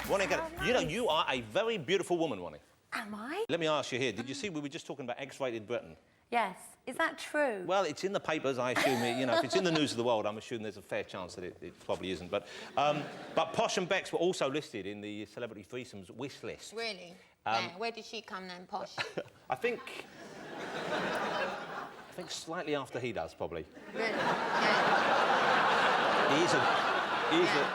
Ronni Ancona, nice. you know, you are a very beautiful woman, Ronni. Am I? Let me ask you here, did you see we were just talking about X-rated Britain? Yes. Is that true? Well, it's in the papers, I assume. You know, if it's in the news of the world, I'm assuming there's a fair chance that it probably isn't. But Posh and Bex were also listed in the celebrity threesomes wish list. Really? Where did she come then, Posh? I think slightly after he does, probably. Really? Yeah.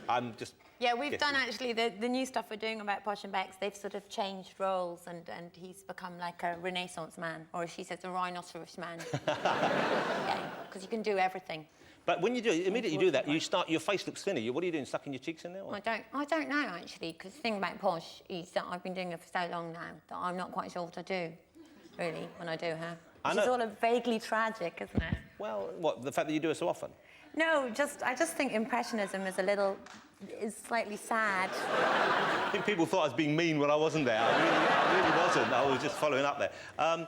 I'm just... Yeah, we've done actually the new stuff we're doing about Posh and Bex. They've sort of changed roles, and he's become like a Renaissance man, or as she says, a rhinoceros man. Yeah, because you can do everything. But when you do, immediately you do that, your face looks thinner. What are you doing, sucking your cheeks in there? Or? I don't know actually, because the thing about Posh is that I've been doing it for so long now that I'm not quite sure what I do, really, when I do her. Which is all vaguely tragic, isn't it? Well, what, the fact that you do it so often? No, I just think Impressionism is slightly sad. I think people thought I was being mean when I wasn't there. I really wasn't. I was just following up there. How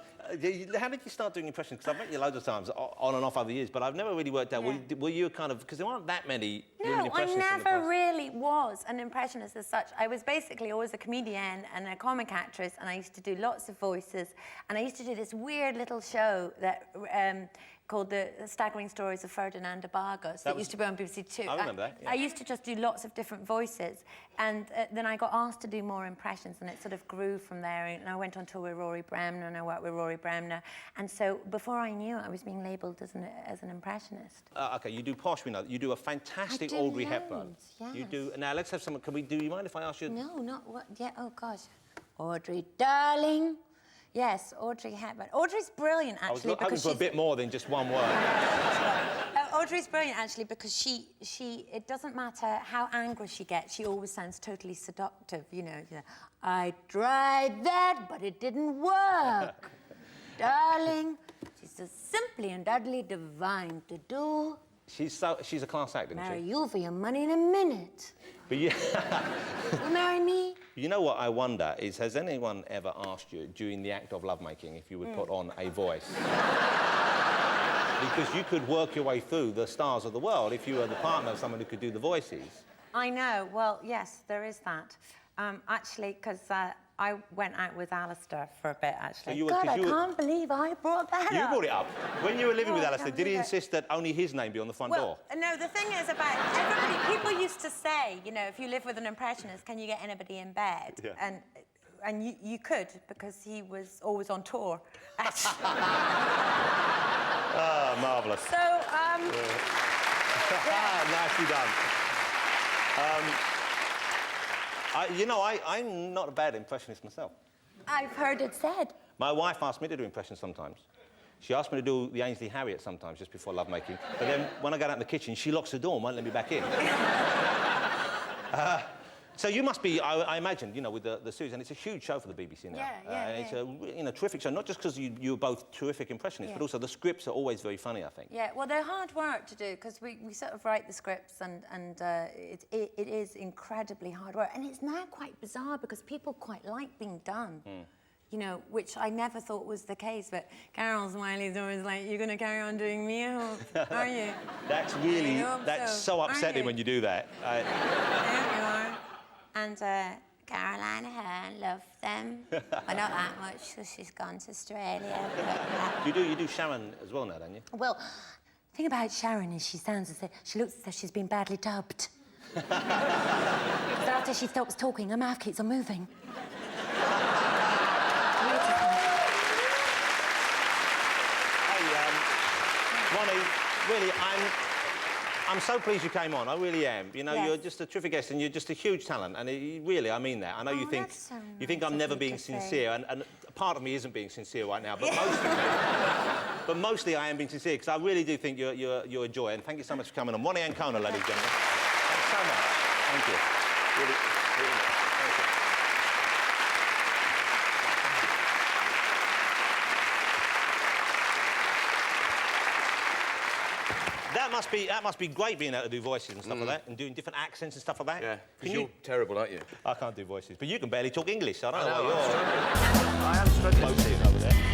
did you start doing impressions? Because I've met you loads of times, on and off over the years, but I've never really worked out. Yeah. Were you kind of... Because there aren't that many women impressionists. No, I never really was an impressionist as such. I was basically always a comedian and a comic actress, and I used to do lots of voices, and I used to do this weird little show that... called The Staggering Stories of Ferdinand de Bargos that used to be on BBC Two. I remember that, yeah. I used to just do lots of different voices, and then I got asked to do more impressions, and it sort of grew from there, and I went on tour with Rory Bremner, and I worked with Rory Bremner, and so before I knew it, I was being labelled as an impressionist. OK, you do Posh, we know. You do a fantastic Audrey Hepburn. Yes. You do... Now, let's have some... Do you mind if I ask you... No, not what... Yeah, oh, gosh. Audrey, darling... Yes, Audrey Hepburn. Audrey's brilliant, actually, I was hoping for a bit more than just one word. Audrey's brilliant, actually, because it doesn't matter how angry she gets, she always sounds totally seductive, you know. I tried that, but it didn't work. Darling, she's so simply and utterly divine to do. She's a class act, isn't she? Marry you for your money in a minute. But yeah... You marry me? You know what I wonder is, has anyone ever asked you during the act of lovemaking if you would put on a voice? Because you could work your way through the stars of the world if you were the partner of someone who could do the voices. I know. Well, yes, there is that. Actually, because I went out with Alistair for a bit, actually. So I can't believe I brought that up. You brought it up. When you were living with Alistair, did he insist that only his name be on the front door? No, the thing is about everybody... People used to say, you know, if you live with an impressionist, can you get anybody in bed? Yeah. And you could, because he was always on tour. Ah, marvellous. So, yeah. Nicely done. You know, I'm not a bad impressionist myself. I've heard it said. My wife asked me to do impressions sometimes. She asked me to do the Ainsley Harriet sometimes, just before lovemaking. But then, when I go out in the kitchen, she locks the door and won't let me back in. So you must be, I imagine, you know, with the series, and it's a huge show for the BBC now. It's a terrific show, not just because you're both terrific impressionists, but also the scripts are always very funny, I think. Yeah, well, they're hard work to do, because we sort of write the scripts, and it is incredibly hard work. And it's now quite bizarre, because people quite like being done. You know, which I never thought was the case, but Carol Smiley's always like, you're going to carry on doing me, are you? That's really, that's so upsetting when you do that. There you are. And Caroline Aherne loves them. Well, not that much, because she's gone to Australia. You do Sharon as well now, don't you? Well, the thing about Sharon is she looks as though she's been badly dubbed. But after she stops talking, her mouth keeps on moving. Ronni, really, I'm so pleased you came on. I really am. You know, you're just a terrific guest, and you're just a huge talent. And really, I mean that. I know you think I'm never being sincere, and part of me isn't being sincere right now, but mostly I am being sincere, because I really do think you're a joy. And thank you so much for coming on. Ronni Ancona, ladies and gentlemen. Thanks so much. Thank you. Really, really, thank you. That must be great being able to do voices and stuff like that, and doing different accents and stuff like that. Yeah, because you're terrible, aren't you? I can't do voices, but you can barely talk English, so I don't know why you're... I am struggling. Over there.